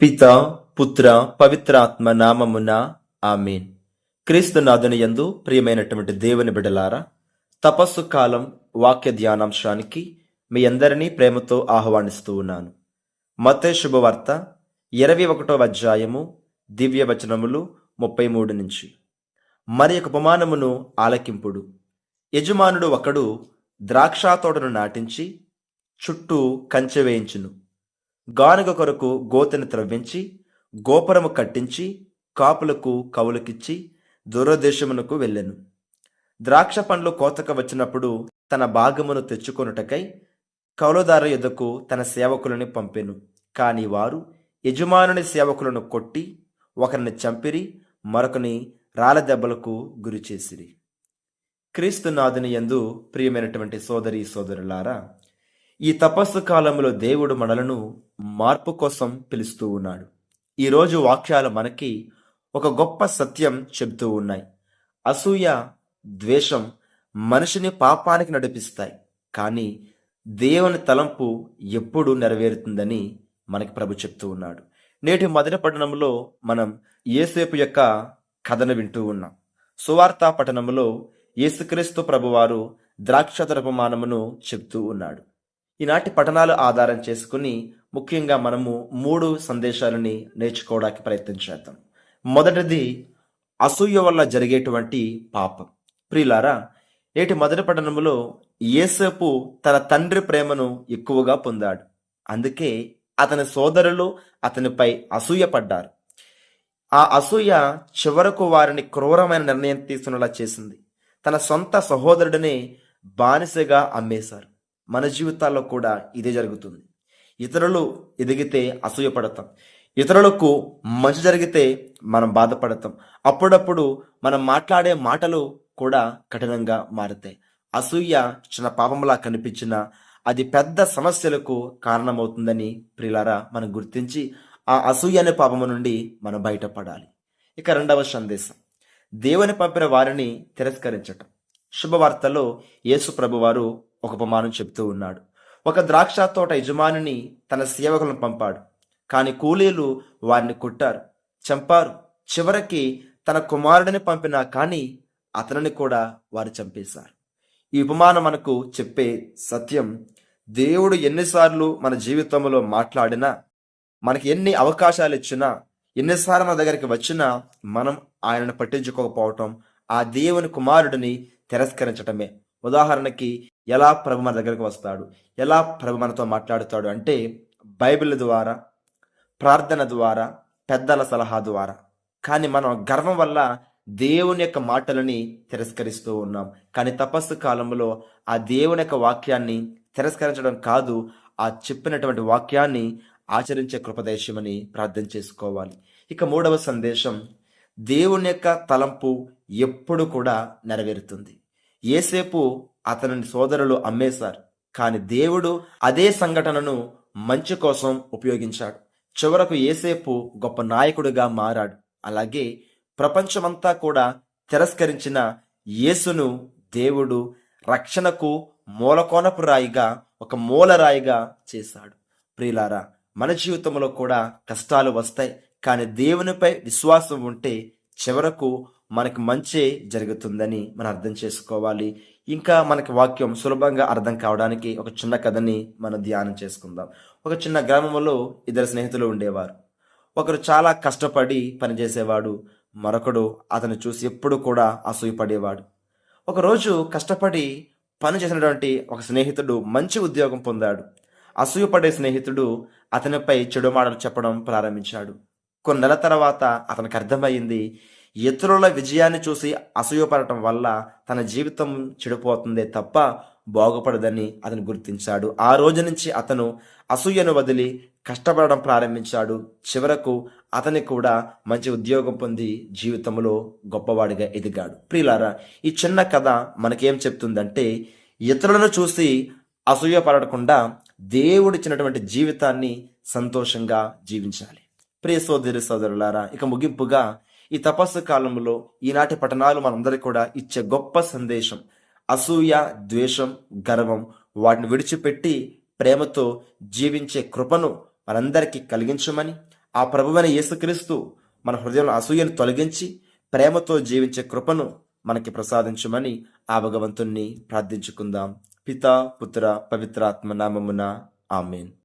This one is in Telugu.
పిత పుత్ర పవిత్రాత్మ నామమున ఆమేన్. క్రీస్తునాథుని యందు ప్రియమైనటువంటి దేవుని బిడలారా, తపస్సు కాలం వాక్య ధ్యానాంశానికి మీ అందరినీ ప్రేమతో ఆహ్వానిస్తూ ఉన్నాను. మత్తయి శుభవార్త 21వ అధ్యాయము దివ్య వచనములు 33 నుంచి. మరి ఒక ఉపమానమును ఆలకింపుడు. యజమానుడు ఒకడు ద్రాక్ష తోటను నాటించి చుట్టూ కంచె వేయించును. గానుగ కొరకు గోతెను త్రవ్వించి గోపురము కట్టించి కాపులకు కవులకిచ్చి దూరదేశమునకు వెళ్ళెను. ద్రాక్ష పండ్లు కోతక వచ్చినప్పుడు తన భాగమును తెచ్చుకొనుటకై కౌలుదారు యొద్దకు తన సేవకులని పంపెను. కాని వారు యజమానుని సేవకులను కొట్టి ఒకరిని చంపిరి, మరొకని రాళ్ళ దెబ్బలకు గురి చేసిరి. క్రీస్తునాథుని యందు ప్రియమైనటువంటి సోదరి సోదరులారా, ఈ తపస్సు కాలంలో దేవుడు మనలను మార్పు కోసం పిలుస్తూ ఉన్నాడు. ఈరోజు వాక్యాలు మనకి ఒక గొప్ప సత్యం చెబుతూ ఉన్నాయి. అసూయ, ద్వేషం మనిషిని పాపానికి నడిపిస్తాయి. కానీ దేవుని తలంపు ఎప్పుడు నెరవేరుతుందని మనకి ప్రభు చెప్తూ ఉన్నాడు. నేటి మొదటి పట్టణంలో మనం యేసేపు యొక్క కథను వింటూ ఉన్నాం. సువార్త పట్టణంలో యేసుక్రీస్తు ప్రభువారు ద్రాక్షతరపమానమును చెప్తూ ఉన్నాడు. ఈనాటి పఠనాలు ఆధారం చేసుకుని ముఖ్యంగా మనము 3 సందేశాలని నేర్చుకోవడానికి ప్రయత్నం చేద్దాం. మొదటిది, అసూయ వల్ల జరిగేటువంటి పాపం. ప్రియులారా, నేటి మొదటి పఠనములో యేసేపు తన తండ్రి ప్రేమను ఎక్కువగా పొందాడు. అందుకే అతని సోదరులు అతనిపై అసూయ పడ్డారు. ఆ అసూయ చివరకు వారిని క్రూరమైన నిర్ణయం తీసుకునేలా చేసింది. తన సొంత సహోదరుడిని బానిసగా అమ్మేశారు. మన జీవితాల్లో కూడా ఇదే జరుగుతుంది. ఇతరులు ఎదిగితే అసూయపడతాం, ఇతరులకు మంచి జరిగితే మనం బాధపడతాం. అప్పుడప్పుడు మనం మాట్లాడే మాటలు కూడా కఠినంగా మారుతాయి. అసూయ చిన్న పాపంలా కనిపించినా అది పెద్ద సమస్యలకు కారణమవుతుందని ప్రియులారా మనం గుర్తించి ఆ అసూయ అనే పాపము నుండి మనం బయటపడాలి. ఇక రెండవ సందేశం, దేవుని పంపిన వారిని తిరస్కరించటం. శుభవార్తలో యేసు ప్రభువారు ఒక ఉపమానం చెప్తూ ఉన్నాడు. ఒక ద్రాక్ష తోట యజమానిని తన సేవకులను పంపాడు. కానీ కూలీలు వారిని కొట్టారు, చంపారు. చివరికి తన కుమారుడిని పంపినా కానీ అతనిని కూడా వారు చంపేశారు. ఈ ఉపమానం మనకు చెప్పే సత్యం, దేవుడు ఎన్నిసార్లు మన జీవితంలో మాట్లాడినా, మనకి ఎన్ని అవకాశాలు ఇచ్చినా, ఎన్నిసార్లు మన దగ్గరికి వచ్చినా మనం ఆయనను పట్టించుకోకపోవటం ఆ దేవుని కుమారుడిని తిరస్కరించటమే. ఉదాహరణకి, ఎలా ప్రభు మన దగ్గరకు వస్తాడు, ఎలా ప్రభు మనతో మాట్లాడుతాడు అంటే బైబిల్ ద్వారా, ప్రార్థన ద్వారా, పెద్దల సలహా ద్వారా. కానీ మనం గర్వం వల్ల దేవుని యొక్క మాటలని తిరస్కరిస్తూ ఉన్నాం. కానీ తపస్సు కాలంలో ఆ దేవుని యొక్క వాక్యాన్ని తిరస్కరించడం కాదు, ఆ చెప్పినటువంటి వాక్యాన్ని ఆచరించే కృపదేశమని ప్రార్థన చేసుకోవాలి. ఇక 3వ సందేశం, దేవుని యొక్క తలంపు ఎప్పుడు కూడా నెరవేరుతుంది. యేసేపు అతని సోదరులు అమ్మేశారు, కానీ దేవుడు అదే సంఘటనను మంచి కోసం ఉపయోగించాడు. చివరకు యేసేపు గొప్ప నాయకుడిగా మారాడు. అలాగే ప్రపంచమంతా కూడా తిరస్కరించిన యేసును దేవుడు రక్షణకు మూలకోనపు రాయిగా, ఒక మూలరాయిగా చేశాడు. ప్రియులారా, మన జీవితంలో కూడా కష్టాలు వస్తాయి. కానీ దేవునిపై విశ్వాసం ఉంటే చివరకు మనకు మంచి జరుగుతుందని మనం అర్థం చేసుకోవాలి. ఇంకా మనకి వాక్యం సులభంగా అర్థం కావడానికి ఒక చిన్న కథని మనం ధ్యానం చేసుకుందాం. ఒక చిన్న గ్రామంలో 2 స్నేహితులు ఉండేవారు. ఒకరు చాలా కష్టపడి పనిచేసేవాడు, మరొకడు అతను చూసి ఎప్పుడు కూడా అసూయపడేవాడు. ఒకరోజు కష్టపడి పని చేసినటువంటి ఒక స్నేహితుడు మంచి ఉద్యోగం పొందాడు. అసూయపడే స్నేహితుడు అతనిపై చెడు మాటలు చెప్పడం ప్రారంభించాడు. కొన్ని నెలల తర్వాత అతనికి అర్థమైంది, ఇతరుల విజయాన్ని చూసి అసూయపడటం వల్ల తన జీవితం చెడిపోతుందే తప్ప బాగుపడదని అతను గుర్తించాడు. ఆ రోజు నుంచి అతను అసూయను వదిలి కష్టపడడం ప్రారంభించాడు. చివరకు అతని కూడా మంచి ఉద్యోగం పొంది జీవితంలో గొప్పవాడిగా ఎదిగాడు. ప్రియులారా, ఈ చిన్న కథ మనకేం చెప్తుందంటే, ఇతరులను చూసి అసూయపడకుండా దేవుడిచ్చినటువంటి జీవితాన్ని సంతోషంగా జీవించాలి. ప్రియ సోదరి సోదరులారా, ఇక ముగింపుగా ఈ తపస్సు కాలంలో ఈనాటి పఠనాలు మనందరికీ కూడా ఇచ్చే గొప్ప సందేశం, అసూయ, ద్వేషం, గర్వం వాటిని విడిచిపెట్టి ప్రేమతో జీవించే కృపను మనందరికీ కలిగించమని, ఆ ప్రభువైన యేసుక్రీస్తు మన హృదయంలో అసూయను తొలగించి ప్రేమతో జీవించే కృపను మనకి ప్రసాదించమని ఆ భగవంతుణ్ణి ప్రార్థించుకుందాం. పితా పుత్ర పవిత్రాత్మ నామమున ఆమేన్.